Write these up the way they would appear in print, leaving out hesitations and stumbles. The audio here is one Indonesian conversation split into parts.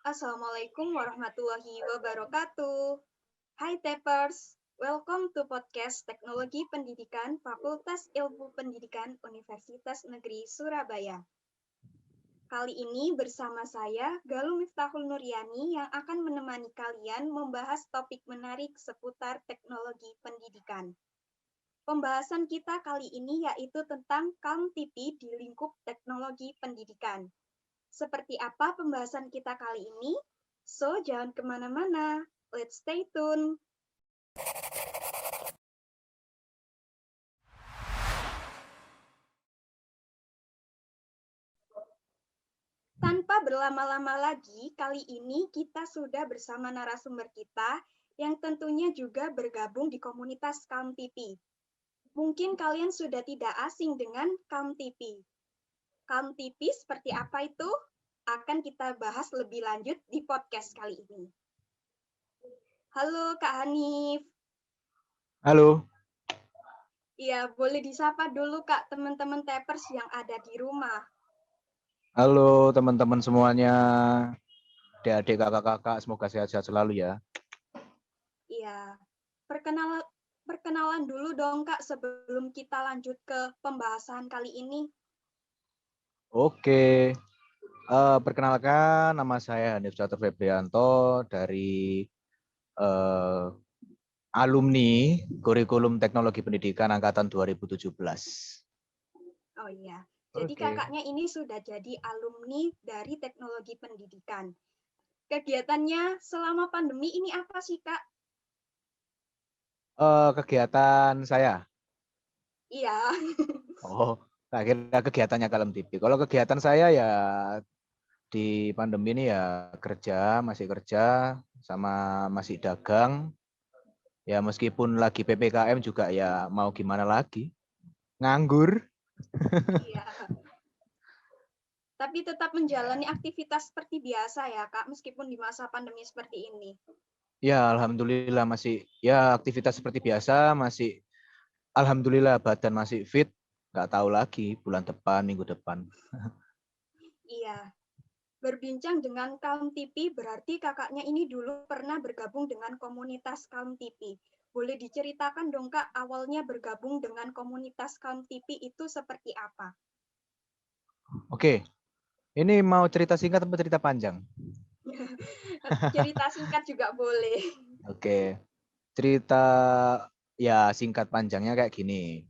Assalamualaikum warahmatullahi wabarakatuh. Hai Tepers, welcome to podcast Teknologi Pendidikan Fakultas Ilmu Pendidikan Universitas Negeri Surabaya. Kali ini bersama saya, Galuh Miftahul Nuryani yang akan menemani kalian membahas topik menarik seputar teknologi pendidikan. Pembahasan kita kali ini yaitu tentang KAM-TIPI di lingkup teknologi pendidikan. Seperti apa pembahasan kita kali ini? So, jangan kemana-mana. Let's stay tune. Tanpa berlama-lama lagi, kali ini kita sudah bersama narasumber kita yang tentunya juga bergabung di komunitas KAM-TIPI. Mungkin kalian sudah tidak asing dengan KAM-TIPI. KAM-TIPI seperti apa itu? Akan kita bahas lebih lanjut di podcast kali ini. Halo Kak Hanif. Halo. Iya, boleh disapa dulu Kak teman-teman Tepers yang ada di rumah. Halo teman-teman semuanya. Adik-adik, kakak-kakak, semoga sehat-sehat selalu ya. Iya. Perkenalan dulu dong Kak sebelum kita lanjut ke pembahasan kali ini. Oke. Perkenalkan, nama saya Hanif Catur Febrianto dari alumni Kurikulum Teknologi Pendidikan Angkatan 2017. Oh iya. Jadi Oke. kakaknya ini sudah jadi alumni dari teknologi pendidikan. Kegiatannya selama pandemi ini apa sih Kak? Kegiatan saya. Iya. Oh, tak kira kegiatannya Kalem TV. Kalau kegiatan saya ya di pandemi ini ya masih kerja, sama masih dagang. Ya meskipun lagi PPKM juga ya mau gimana lagi. Nganggur. Iya. Tapi tetap menjalani aktivitas seperti biasa ya Kak, meskipun di masa pandemi seperti ini. Ya alhamdulillah masih ya aktivitas seperti biasa, masih alhamdulillah badan masih fit. Nggak tahu lagi bulan depan, minggu depan. Iya. Berbincang dengan Kaum TV berarti kakaknya ini dulu pernah bergabung dengan komunitas Kaum TV. Boleh diceritakan dong Kak, awalnya bergabung dengan komunitas Kaum TV itu seperti apa? Oke, ini mau cerita singkat atau cerita panjang? Cerita singkat juga boleh. Oke, cerita ya singkat panjangnya kayak gini.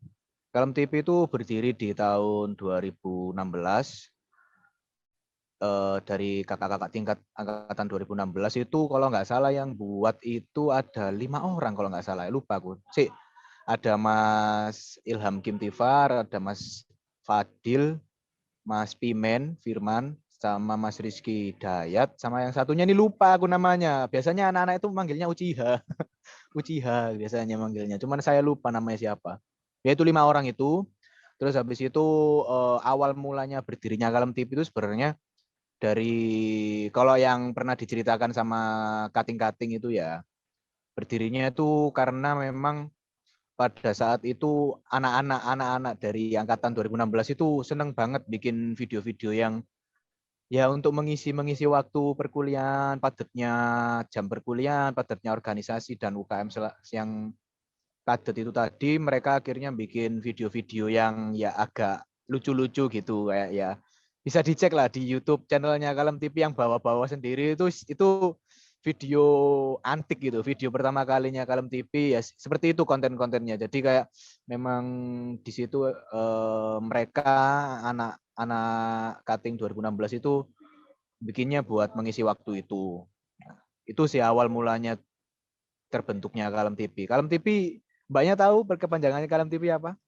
Kalem TV itu berdiri di tahun 2016. Dari kakak-kakak tingkat angkatan 2016 itu kalau nggak salah yang buat itu ada 5 orang kalau nggak salah, lupa aku. Ada Mas Ilham Kimtifar, ada Mas Fadil, Mas Pimen, Firman, sama Mas Rizky Dayat, sama yang satunya ini lupa aku namanya. Biasanya anak-anak itu manggilnya Uchiha. Uchiha biasanya manggilnya. Cuman saya lupa namanya siapa. Yaitu 5 orang itu. Terus habis itu awal mulanya berdirinya Kalem TV itu sebenarnya dari kalau yang pernah diceritakan sama kating-kating itu ya berdirinya itu karena memang pada saat itu anak-anak dari angkatan 2016 itu seneng banget bikin video-video yang ya untuk mengisi waktu perkuliahan, padatnya jam perkuliahan, padatnya organisasi dan UKM yang padat itu tadi, mereka akhirnya bikin video-video yang ya agak lucu-lucu gitu kayak ya bisa dicek lah di YouTube channelnya Kalem TV yang bawa-bawa sendiri itu video antik gitu, video pertama kalinya Kalem TV ya seperti itu konten-kontennya. Jadi kayak memang di situ mereka anak-anak cutting 2016 itu bikinnya buat mengisi waktu itu. Nah, itu sih awal mulanya terbentuknya Kalem TV. Kalem TV, Mbaknya tahu kepanjangannya Kalem TV apa?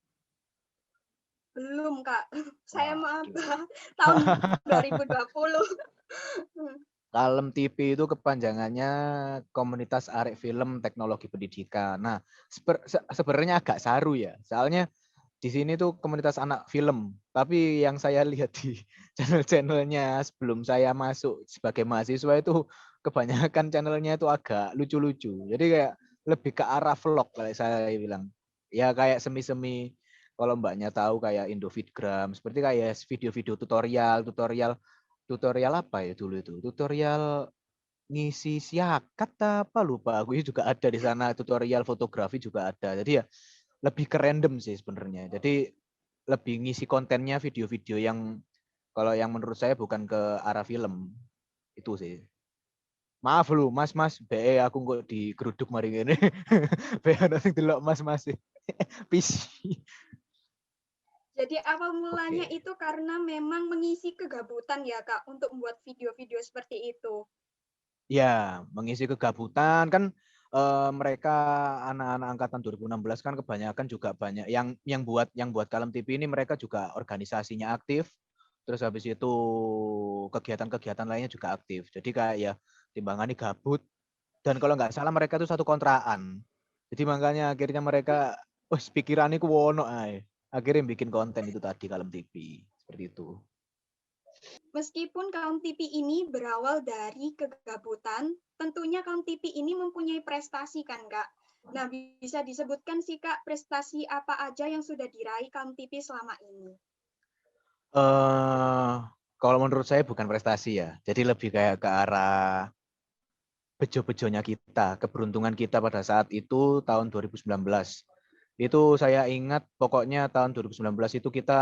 Belum Kak, saya Wah, maaf gimana? tahun 2020. Kalem TV itu kepanjangannya Komunitas Arek Film Teknologi Pendidikan. Nah, sebenarnya agak saru ya. Soalnya di sini tuh komunitas anak film. Tapi yang saya lihat di channel-channelnya sebelum saya masuk sebagai mahasiswa itu kebanyakan channelnya itu agak lucu-lucu. Jadi kayak lebih ke arah vlog kalau saya bilang. Ya kayak semi-semi kalau mbaknya tahu kayak Indofitgram, seperti kayak video-video tutorial tutorial apa ya dulu itu? Tutorial ngisi siakat apa lupa aku juga ada di sana, tutorial fotografi juga ada. Jadi ya lebih ke random sih sebenarnya. Jadi lebih ngisi kontennya video-video yang kalau yang menurut saya bukan ke arah film itu sih. Maaf lu, Mas, be aku kok digeruduk mari ngene. Be ana sing delok Mas. PC. Jadi awal mulanya Oke. itu karena memang mengisi kegabutan ya Kak untuk membuat video-video seperti itu. Ya, mengisi kegabutan kan mereka anak-anak angkatan 2016 kan kebanyakan juga banyak yang buat Kalem TV ini mereka juga organisasinya aktif. Terus habis itu kegiatan-kegiatan lainnya juga aktif. Jadi kayak ya timbangannya gabut dan kalau nggak salah mereka itu satu kontraan. Jadi makanya akhirnya mereka pikirannya ku wono ae. Akhirnya bikin konten itu tadi Kalem TV. Seperti itu. Meskipun Kaum TV ini berawal dari kegabutan, tentunya Kaum TV ini mempunyai prestasi kan Kak? Nah, bisa disebutkan sih Kak, prestasi apa aja yang sudah diraih Kaum TV selama ini? Kalau menurut saya bukan prestasi ya. Jadi lebih kayak ke arah bejo-bejonya kita, keberuntungan kita pada saat itu tahun 2019. Itu saya ingat pokoknya tahun 2019 itu kita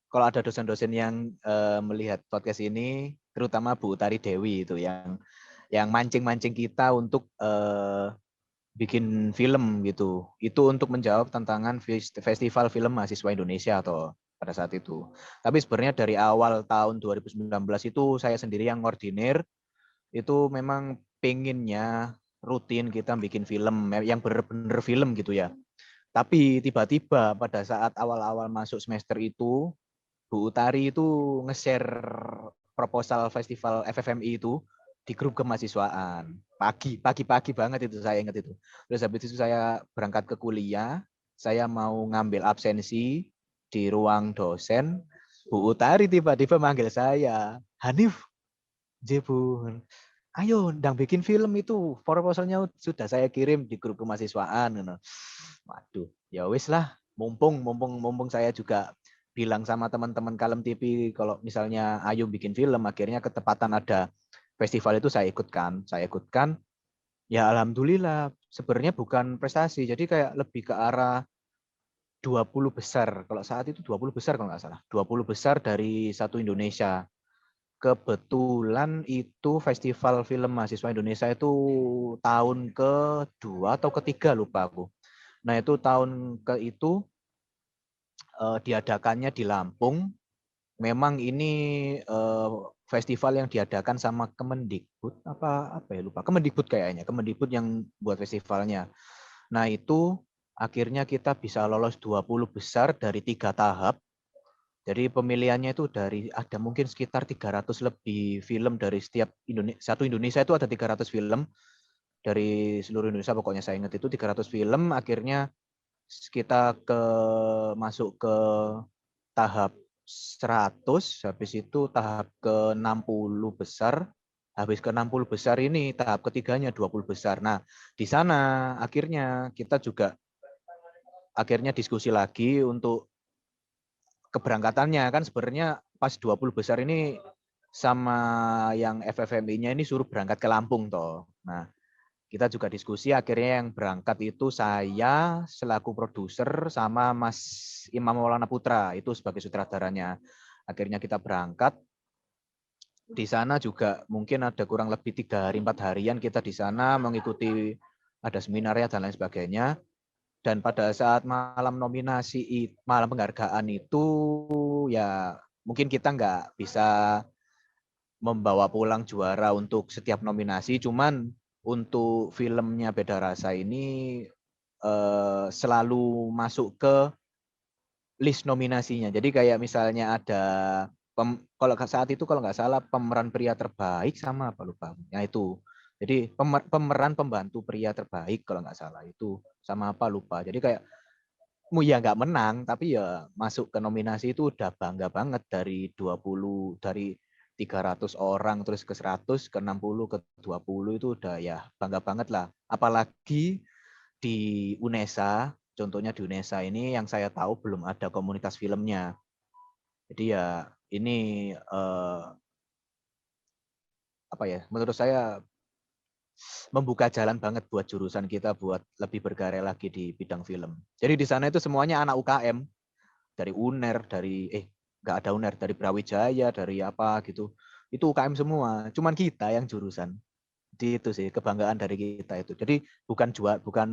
kalau ada dosen-dosen yang melihat podcast ini, terutama Bu Tari Dewi itu yang mancing-mancing kita untuk bikin film gitu. Itu untuk menjawab tantangan Festival Film Mahasiswa Indonesia atau pada saat itu. Tapi sebenarnya dari awal tahun 2019 itu saya sendiri yang ngordinir, itu memang pengennya rutin kita bikin film yang bener-bener film gitu ya. Tapi tiba-tiba pada saat awal-awal masuk semester itu, Bu Utari itu nge-share proposal festival FFMI itu di grup kemahasiswaan. Pagi-pagi banget itu saya ingat itu. Terus habis itu saya berangkat ke kuliah, saya mau ngambil absensi di ruang dosen, Bu Utari tiba-tiba manggil saya, Hanif, Jebun, ayo ndang bikin film itu, proposalnya sudah saya kirim di grup kemahasiswaan. Waduh, ya wis lah, mumpung saya juga bilang sama teman-teman Kalem TV kalau misalnya ayo bikin film, akhirnya ketepatan ada festival itu saya ikutkan. Ya alhamdulillah, sebenarnya bukan prestasi, jadi kayak lebih ke arah 20 besar. Kalau saat itu 20 besar kalau nggak salah. 20 besar dari satu Indonesia. Kebetulan itu Festival Film Mahasiswa Indonesia itu tahun kedua atau ketiga lupa aku. Nah itu tahun ke itu diadakannya di Lampung. Memang ini festival yang diadakan sama Kemendikbud apa ya lupa. Kemendikbud kayaknya, Kemendikbud yang buat festivalnya. Nah itu akhirnya kita bisa lolos 20 besar dari 3 tahap. Jadi pemilihannya itu dari ada mungkin sekitar 300 lebih film dari setiap satu Indonesia itu ada 300 film dari seluruh Indonesia pokoknya saya ingat itu 300 film akhirnya kita masuk ke tahap 100 habis itu tahap ke 60 besar habis ke 60 besar ini tahap ketiganya 20 besar. Nah, di sana akhirnya kita juga akhirnya diskusi lagi untuk keberangkatannya kan sebenarnya pas 20 besar ini sama yang FFMI-nya ini suruh berangkat ke Lampung toh. Nah, kita juga diskusi akhirnya yang berangkat itu saya selaku produser sama Mas Imam Maulana Putra itu sebagai sutradaranya. Akhirnya kita berangkat di sana juga mungkin ada kurang lebih 3 hari 4 harian kita di sana mengikuti ada seminarnya dan lain sebagainya. Dan pada saat malam nominasi, malam penghargaan itu ya mungkin kita nggak bisa membawa pulang juara untuk setiap nominasi, cuman untuk filmnya Beda Rasa ini selalu masuk ke list nominasinya. Jadi kayak misalnya ada kalau saat itu kalau nggak salah pemeran pria terbaik sama apa lupa. Ya itu. Jadi pemeran pembantu pria terbaik kalau nggak salah itu sama apa lupa. Jadi kayak ya nggak menang tapi ya masuk ke nominasi itu udah bangga banget dari 20 dari 300 orang terus ke 100 ke 60 ke 20 itu udah ya bangga banget lah. Apalagi di UNESA, contohnya di UNESA ini yang saya tahu belum ada komunitas filmnya. Jadi ya ini apa ya? Menurut saya membuka jalan banget buat jurusan kita buat lebih berkarya lagi di bidang film. Jadi di sana itu semuanya anak UKM, dari UNER, nggak ada UNER, dari Brawijaya, dari apa gitu. Itu UKM semua. Cuman kita yang jurusan. Di itu sih kebanggaan dari kita itu. Jadi bukan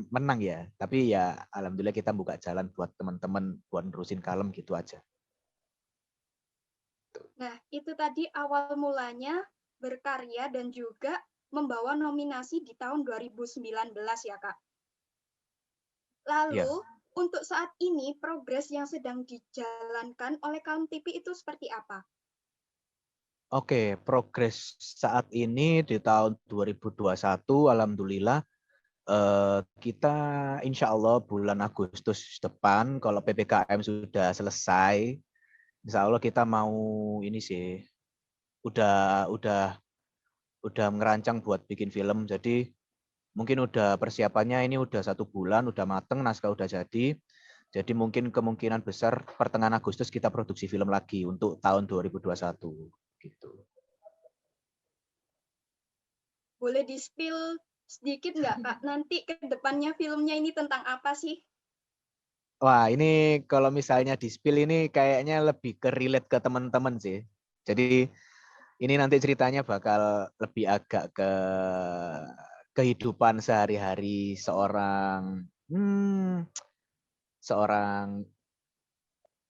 menang ya, tapi ya alhamdulillah kita buka jalan buat teman-teman buat nerusin kalem gitu aja. Nah, itu tadi awal mulanya berkarya dan juga membawa nominasi di tahun 2019 ya, Kak. Ya. Lalu, untuk saat ini progres yang sedang dijalankan oleh Kalem TV itu seperti apa? Oke, progres saat ini di tahun 2021 alhamdulillah kita insya Allah bulan Agustus depan kalau PPKM sudah selesai, insya Allah kita mau ini sih udah ngerancang buat bikin film. Jadi mungkin udah persiapannya ini udah 1 bulan, udah mateng, naskah udah jadi. Jadi mungkin kemungkinan besar pertengahan Agustus kita produksi film lagi untuk tahun 2021 gitu. Boleh di-spill sedikit nggak, Kak? Nanti ke depannya filmnya ini tentang apa sih? Wah, ini kalau misalnya di-spill ini kayaknya lebih ke relate ke teman-teman sih. Jadi ini nanti ceritanya bakal lebih agak ke kehidupan sehari-hari seorang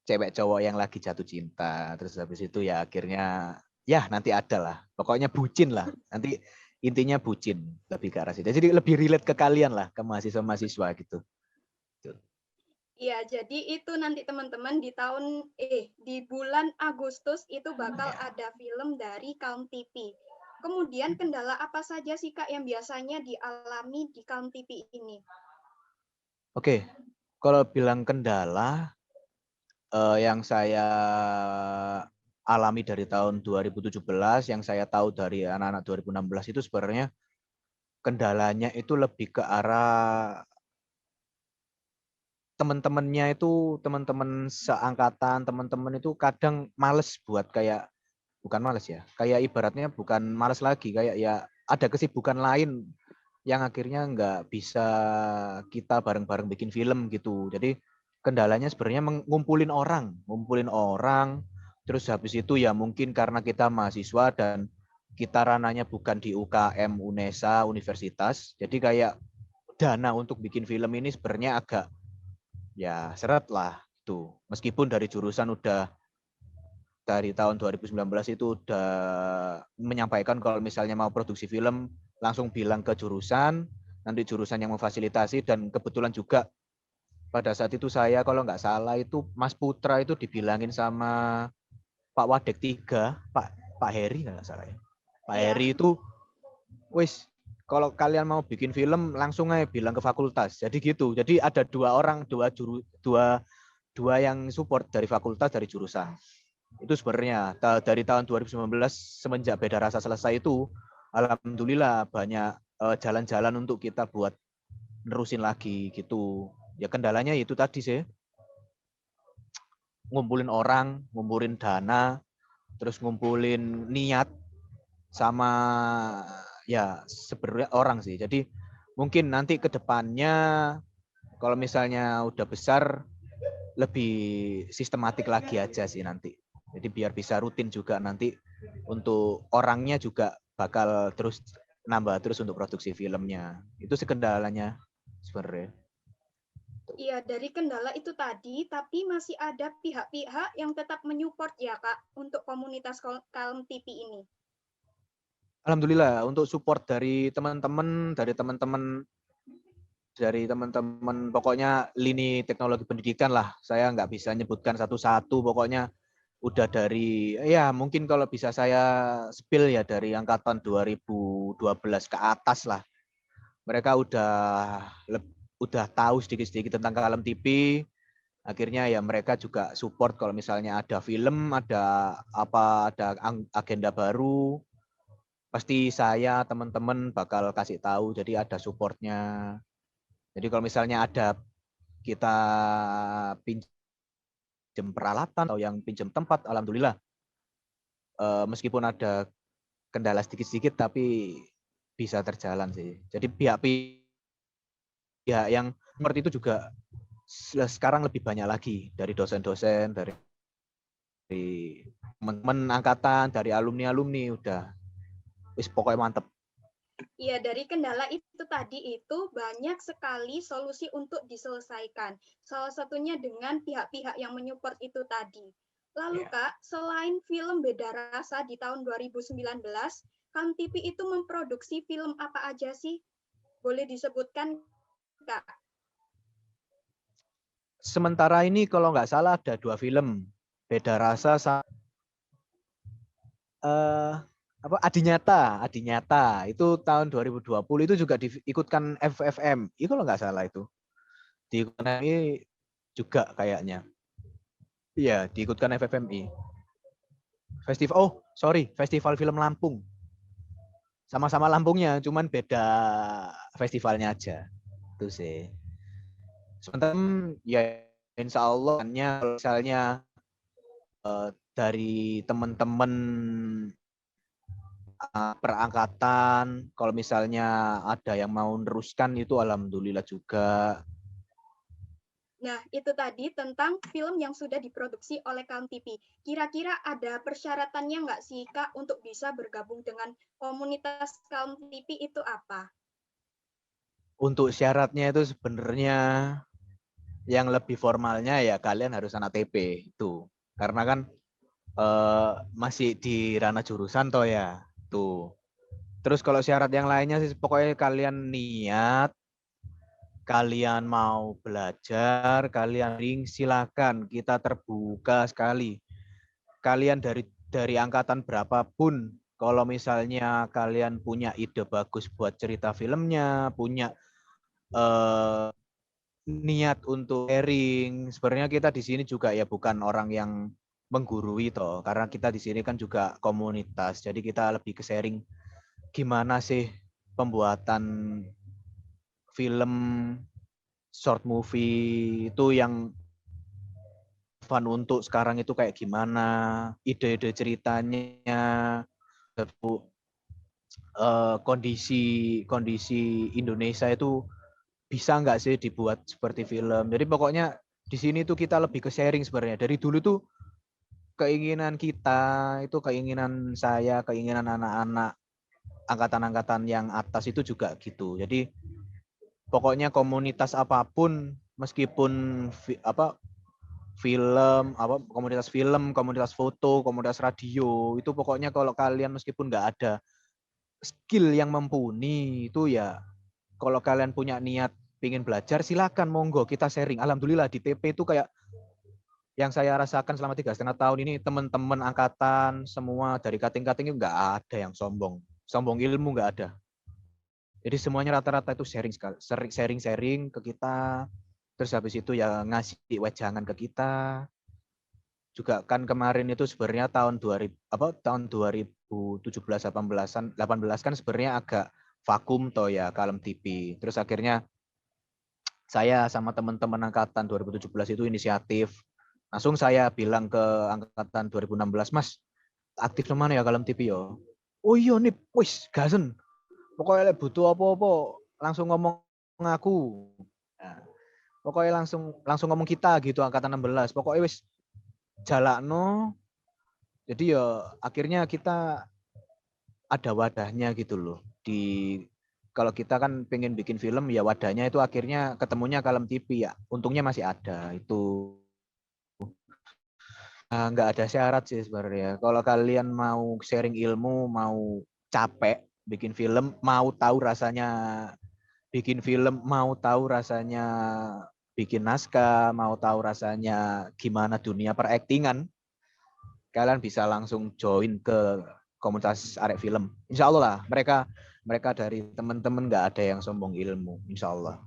cewek cowok yang lagi jatuh cinta. Terus habis itu ya akhirnya ya nanti ada lah. Pokoknya bucin lah. Nanti intinya bucin lebih ke arah situ. Jadi lebih relate ke kalian lah, ke mahasiswa-mahasiswa gitu. Iya, jadi itu nanti teman-teman di bulan Agustus itu bakal ada film dari Kalem TV. Kemudian kendala apa saja sih, Kak, yang biasanya dialami di Kalem TV ini? Oke, kalau bilang kendala yang saya alami dari tahun 2017, yang saya tahu dari anak-anak 2016 itu sebenarnya kendalanya itu lebih ke arah teman-temannya itu, teman-teman seangkatan, teman-teman itu kadang males buat kayak, bukan males ya, kayak ibaratnya bukan males lagi, kayak ya ada kesibukan lain yang akhirnya nggak bisa kita bareng-bareng bikin film gitu. Jadi kendalanya sebenarnya ngumpulin orang, terus habis itu ya mungkin karena kita mahasiswa dan kita rananya bukan di UKM, UNESA, universitas, jadi kayak dana untuk bikin film ini sebenarnya agak ya seret lah tuh. Meskipun dari jurusan udah dari tahun 2019 itu udah menyampaikan kalau misalnya mau produksi film langsung bilang ke jurusan, nanti jurusan yang memfasilitasi, dan kebetulan juga pada saat itu saya kalau nggak salah itu Mas Putra itu dibilangin sama Pak Wadek 3, Pak Heri nggak salah ya. Pak Iya. Heri itu wis kalau kalian mau bikin film langsung aja bilang ke fakultas. Jadi gitu. Jadi ada dua yang support dari fakultas, dari jurusan. Itu sebenarnya dari tahun 2019 semenjak Beda Rasa selesai itu alhamdulillah banyak jalan-jalan untuk kita buat nerusin lagi gitu. Ya kendalanya itu tadi sih. Ngumpulin orang, ngumpulin dana, terus ngumpulin niat sama ya sebenarnya orang sih. Jadi mungkin nanti ke depannya kalau misalnya udah besar lebih sistematik lagi aja sih nanti. Jadi biar bisa rutin juga nanti untuk orangnya juga bakal terus nambah terus untuk produksi filmnya. Itu sih kendalanya sebenarnya. Iya, dari kendala itu tadi, tapi masih ada pihak-pihak yang tetap menyupport ya, Kak, untuk komunitas Kalem TV ini. Alhamdulillah untuk support dari teman-teman pokoknya lini teknologi pendidikan lah. Saya nggak bisa nyebutkan satu-satu, pokoknya udah dari ya mungkin kalau bisa saya spill ya dari angkatan 2012 ke atas lah. Mereka udah tahu sedikit-sedikit tentang Kalem TV. Akhirnya ya mereka juga support kalau misalnya ada film, ada agenda baru, pasti saya teman-teman bakal kasih tahu. Jadi ada supportnya. Jadi kalau misalnya ada kita pinjam peralatan atau yang pinjam tempat, alhamdulillah meskipun ada kendala sedikit-sedikit tapi bisa terjalan sih. Jadi pihak yang seperti itu juga sekarang lebih banyak lagi dari dosen-dosen, dari teman-teman angkatan, dari alumni-alumni udah wis pokoknya mantep. Iya, dari kendala itu tadi itu banyak sekali solusi untuk diselesaikan. Salah satunya dengan pihak-pihak yang menyupport itu tadi. Lalu Kak, selain film Beda Rasa di tahun 2019, Kam TV itu memproduksi film apa aja sih? Boleh disebutkan Kak? Sementara ini kalau nggak salah ada 2 film, Beda Rasa Adi Nyata itu tahun 2020 itu juga diikutkan FFMI kalau nggak salah itu. Diikutkan ini juga kayaknya. Iya, diikutkan FFMI. Festival Film Lampung. Sama-sama Lampungnya, cuman beda festivalnya aja. Itu sih. Sementara ya insya Allah misalnya dari teman-teman perangkatan, kalau misalnya ada yang mau meneruskan itu alhamdulillah juga. Nah, itu tadi tentang film yang sudah diproduksi oleh Kam TV. Kira-kira ada persyaratannya nggak sih, Kak, untuk bisa bergabung dengan komunitas Kam TV itu apa? Untuk syaratnya itu sebenarnya yang lebih formalnya ya kalian harus anak TP itu. Karena kan masih di ranah jurusan toh ya. Tuh. Terus kalau syarat yang lainnya sih pokoknya kalian niat, kalian mau belajar, kalian silakan, kita terbuka sekali. Kalian dari angkatan berapapun, kalau misalnya kalian punya ide bagus buat cerita filmnya, punya niat untuk sharing. Sebenarnya kita di sini juga ya bukan orang yang menggurui toh, karena kita di sini kan juga komunitas. Jadi kita lebih ke sharing gimana sih pembuatan film short movie itu yang fun untuk sekarang itu kayak gimana, ide-ide ceritanya, kondisi Indonesia itu bisa nggak sih dibuat seperti film. Jadi pokoknya di sini tuh kita lebih ke sharing sebenarnya. Dari dulu tuh keinginan kita, itu keinginan saya, keinginan anak-anak angkatan-angkatan yang atas itu juga gitu. Jadi pokoknya komunitas apapun, meskipun komunitas film, komunitas foto, komunitas radio, itu pokoknya kalau kalian meskipun nggak ada skill yang mumpuni itu ya, kalau kalian punya niat pingin belajar silakan monggo kita sharing. Alhamdulillah di TP itu kayak yang saya rasakan selama 3,5 tahun ini, teman-teman angkatan semua dari kating-kating itu nggak ada yang sombong ilmu nggak ada. Jadi semuanya rata-rata itu sharing ke kita, terus habis itu ya ngasih wejangan ke kita. Juga kan kemarin itu sebenarnya tahun 2017 18 kan sebenarnya agak vakum toh ya Kalem TV. Terus akhirnya saya sama teman-teman angkatan 2017 itu inisiatif. Langsung saya bilang ke angkatan 2016, Mas, aktif mana ya Kalem TV yo? Oh iya nih, wis gasen. Pokoknya butuh apa-apa langsung ngomong aku. Nah, pokoknya langsung ngomong kita gitu angkatan 16. Pokoknya wis jalakno. Jadi ya akhirnya kita ada wadahnya gitu loh. Kalau kita kan pengen bikin film ya wadahnya itu akhirnya ketemunya Kalem TV ya. Untungnya masih ada itu. Nggak ada syarat sih sebenarnya. Kalau kalian mau sharing ilmu, mau capek bikin film, mau tahu rasanya bikin film, mau tahu rasanya bikin naskah, mau tahu rasanya gimana dunia peraktingan, kalian bisa langsung join ke komunitas arek film. Insya Allah lah, mereka dari teman-teman nggak ada yang sombong ilmu, insya Allah.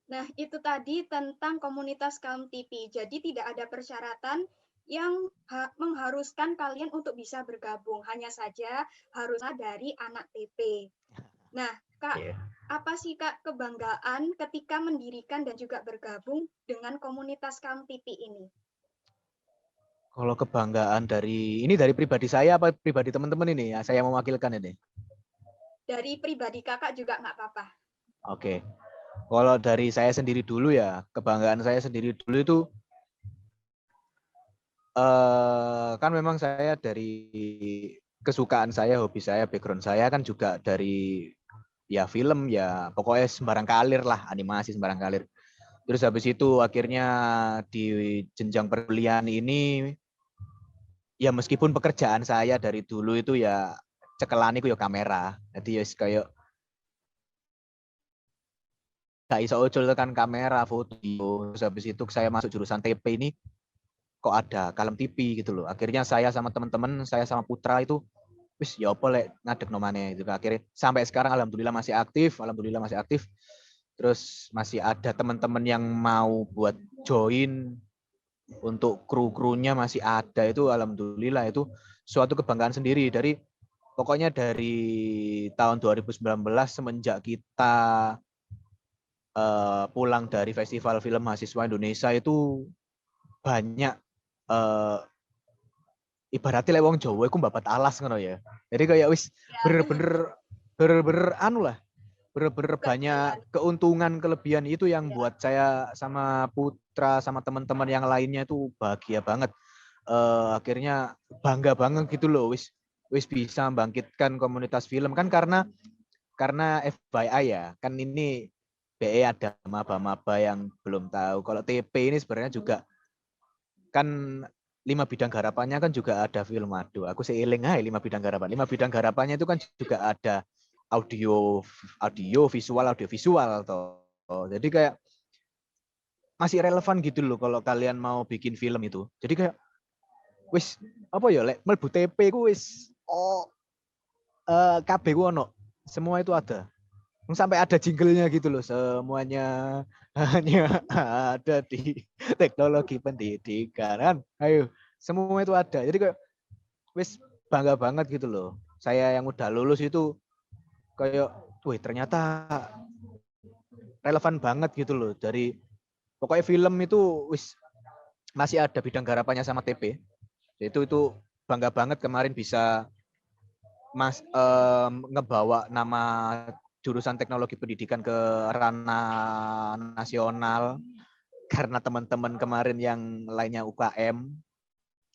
Nah, itu tadi tentang komunitas Kalem TV. Jadi tidak ada persyaratan yang mengharuskan kalian untuk bisa bergabung. Hanya saja harusnya dari anak TP. Nah, Kak, apa sih Kak kebanggaan ketika mendirikan dan juga bergabung dengan komunitas Kalem TV ini? Kalau kebanggaan dari pribadi saya apa pribadi teman-teman ini ya, saya mewakilkan ini. Dari pribadi kakak juga nggak apa-apa. Oke. Kalau dari saya sendiri dulu ya, kebanggaan saya sendiri dulu itu kan memang saya dari kesukaan saya, hobi saya, background saya kan juga dari ya film ya, pokoknya sembarang kalir lah, animasi sembarang kalir. Terus habis itu akhirnya di jenjang perkuliahan ini ya meskipun pekerjaan saya dari dulu itu ya cekelan itu ya kamera. Jadi ya kayak gak iso ojol tekan kamera, foto. Terus habis itu saya masuk jurusan TP ini kok ada Kalem TV gitu loh. Akhirnya saya sama teman-teman, saya sama Putra itu wis ya apa lek ngadeg nomane gitu. Akhirnya sampai sekarang alhamdulillah masih aktif. Terus masih ada teman-teman yang mau buat join untuk kru-krunya masih ada, itu alhamdulillah, itu suatu kebanggaan sendiri. Dari pokoknya dari tahun 2019 semenjak kita pulang dari Festival Film Mahasiswa Indonesia itu banyak ibaratnya lek wong Jawa iku mbabat alas ngono ya. Jadi kayak wis bener-bener anu lah, bener-bener banyak keuntungan kelebihan itu yang buat saya sama Putra sama teman-teman yang lainnya itu bahagia banget. Akhirnya bangga banget gitu loh, wis bisa membangkitkan komunitas film kan, karena FYI ya, kan ini BE ada maba-maba yang belum tahu. Kalau TP ini sebenarnya juga kan 5 bidang garapannya kan juga ada film. Aduh, aku seiling aja 5 bidang garapan. 5 bidang garapannya itu kan juga ada audio visual toh. Jadi kayak masih relevan gitu loh kalau kalian mau bikin film itu. Jadi kayak wis apa ya lek mlebu TP ku wis kabeh ku ono. Semua itu ada. Sampai ada jinglenya gitu loh, semuanya hanya ada di teknologi pendidikan kan. Ayo, semua itu ada. Jadi kayak wis bangga banget gitu loh. Saya yang udah lulus itu kayak wih ternyata relevan banget gitu loh. Dari pokoknya film itu wis masih ada bidang garapannya sama TP. Itu bangga banget kemarin bisa ngebawa nama jurusan teknologi pendidikan ke ranah nasional karena teman-teman kemarin yang lainnya UKM,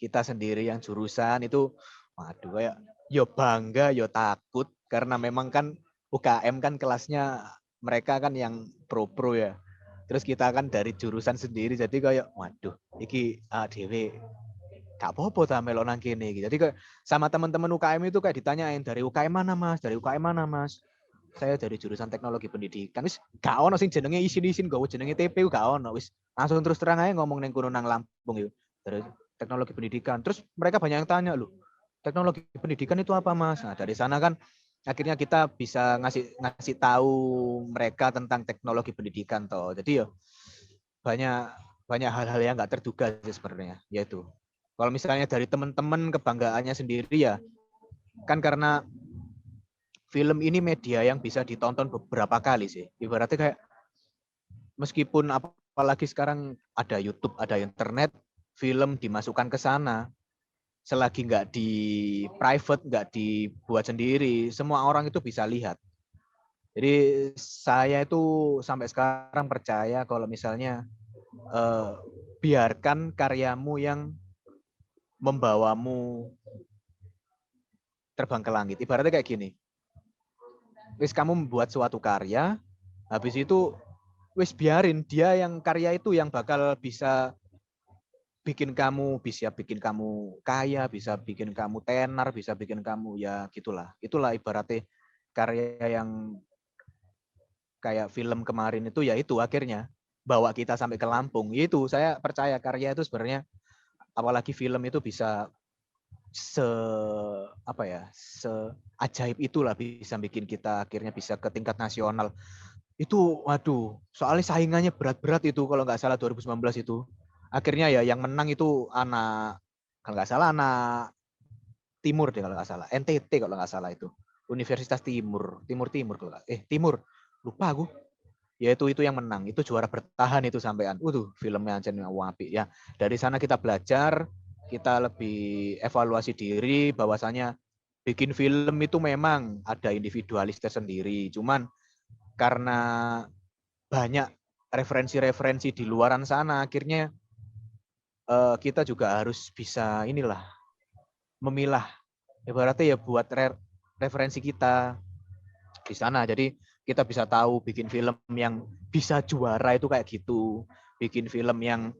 kita sendiri yang jurusan itu waduh kayak yo bangga yo takut karena memang kan UKM kan kelasnya mereka kan yang pro ya. Terus kita kan dari jurusan sendiri jadi kayak waduh iki ADW gak apa-apa ta melok nang kene gitu. Jadi kayak sama teman-teman UKM itu kayak ditanyain dari UKM mana Mas? Dari UKM mana Mas? Saya dari jurusan teknologi pendidikan. Wis gak ono sing jenenge isin-isin gowo jenenge TP gak ono. Wis langsung terus terang aja ngomong nang kono nang Lampung yo. Dari teknologi pendidikan. Terus mereka banyak yang tanya loh. Teknologi pendidikan itu apa Mas? Nah, dari sana kan akhirnya kita bisa ngasih tahu mereka tentang teknologi pendidikan toh. Jadi yo banyak hal-hal yang nggak terduga sih sebenarnya, yaitu kalau misalnya dari teman-teman kebanggaannya sendiri ya, kan karena film ini media yang bisa ditonton beberapa kali sih. Ibaratnya kayak meskipun apalagi sekarang ada YouTube, ada internet, film dimasukkan ke sana, selagi nggak di private, nggak dibuat sendiri, semua orang itu bisa lihat. Jadi saya itu sampai sekarang percaya kalau misalnya biarkan karyamu yang membawamu terbang ke langit. Ibaratnya kayak gini. Wis kamu membuat suatu karya, habis itu wis biarin dia yang karya itu yang bakal bisa bikin kamu kaya, bisa bikin kamu tenar, bisa bikin kamu ya gitulah. Itulah ibaratnya karya yang kayak film kemarin itu ya itu akhirnya bawa kita sampai ke Lampung. Itu saya percaya karya itu sebenarnya apalagi film itu bisa ajaib itulah bisa bikin kita akhirnya bisa ke tingkat nasional. Itu waduh, soalnya saingannya berat-berat itu kalau nggak salah 2019 itu. Akhirnya ya yang menang itu kalau nggak salah anak Timur deh kalau nggak salah. NTT kalau nggak salah itu. Universitas Timur kalau Timur. Lupa aku. Ya itu yang menang. Itu juara bertahan itu sampean. Filmnya anjir apik ya. Dari sana kita belajar kita lebih evaluasi diri bahwasanya bikin film itu memang ada individualitas sendiri. Cuman karena banyak referensi-referensi di luaran sana, akhirnya kita juga harus bisa memilah. Ibaratnya ya buat referensi kita di sana. Jadi kita bisa tahu bikin film yang bisa juara itu kayak gitu, bikin film yang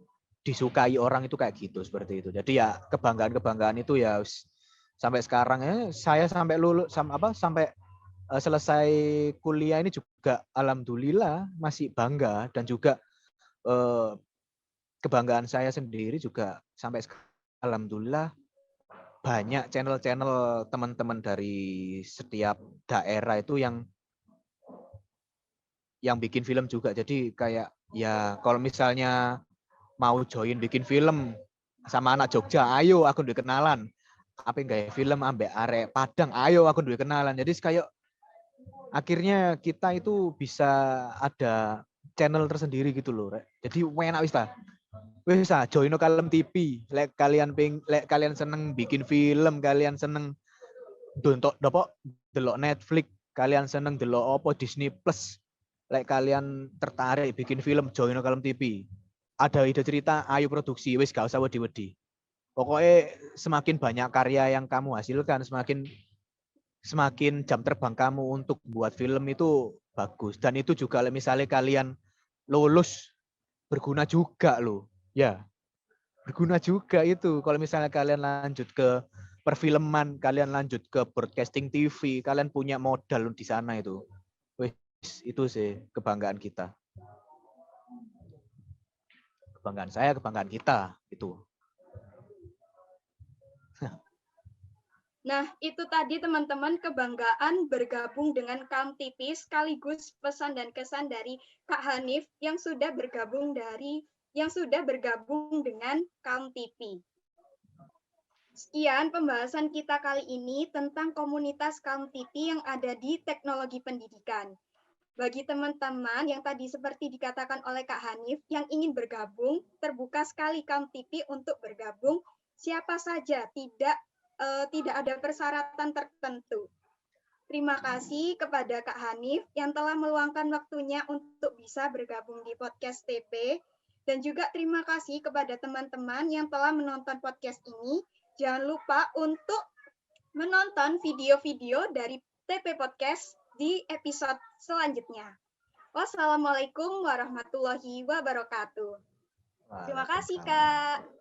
disukai orang itu kayak gitu, seperti itu. Jadi ya kebanggaan-kebanggaan itu ya sampai sekarang ya saya sampai lulus sampai selesai kuliah ini juga alhamdulillah masih bangga, dan juga kebanggaan saya sendiri juga sampai sekarang alhamdulillah banyak channel-channel teman-teman dari setiap daerah itu yang bikin film juga. Jadi kayak ya kalau misalnya mau join bikin film sama anak Jogja, ayo aku duwe kenalan. Apa enggak film ambek arek Padang, ayo aku duwe kenalan. Jadi kayak akhirnya kita itu bisa ada channel tersendiri gitu loh, Rek. Jadi enak wis ta. Wis join Kalem TV. Lek kalian seneng bikin film, kalian seneng delok Netflix, kalian seneng delok apa Disney Plus. Lek kalian tertarik bikin film, join Kalem TV. Ada ide cerita, ayo produksi, wis gak usah wedi-wedi. Pokoknya semakin banyak karya yang kamu hasilkan, semakin jam terbang kamu untuk buat film itu bagus. Dan itu juga misalnya kalian lulus, berguna juga loh. Ya, berguna juga itu. Kalau misalnya kalian lanjut ke perfilman, kalian lanjut ke broadcasting TV, kalian punya modal di sana itu. Wih, itu sih kebanggaan kita. Kebanggaan saya, kebanggaan kita itu. Nah, itu tadi teman-teman kebanggaan bergabung dengan Kalem TV sekaligus pesan dan kesan dari Kak Hanif yang sudah bergabung dengan Kalem TV. Sekian pembahasan kita kali ini tentang komunitas Kalem TV yang ada di teknologi pendidikan. Bagi teman-teman yang tadi seperti dikatakan oleh Kak Hanif yang ingin bergabung, terbuka sekali Kalem TV untuk bergabung. Siapa saja, tidak ada persyaratan tertentu. Terima kasih kepada Kak Hanif yang telah meluangkan waktunya untuk bisa bergabung di podcast TP. Dan juga terima kasih kepada teman-teman yang telah menonton podcast ini. Jangan lupa untuk menonton video-video dari TP Podcast di episode selanjutnya. Wassalamualaikum warahmatullahi wabarakatuh. Terima kasih, Kak.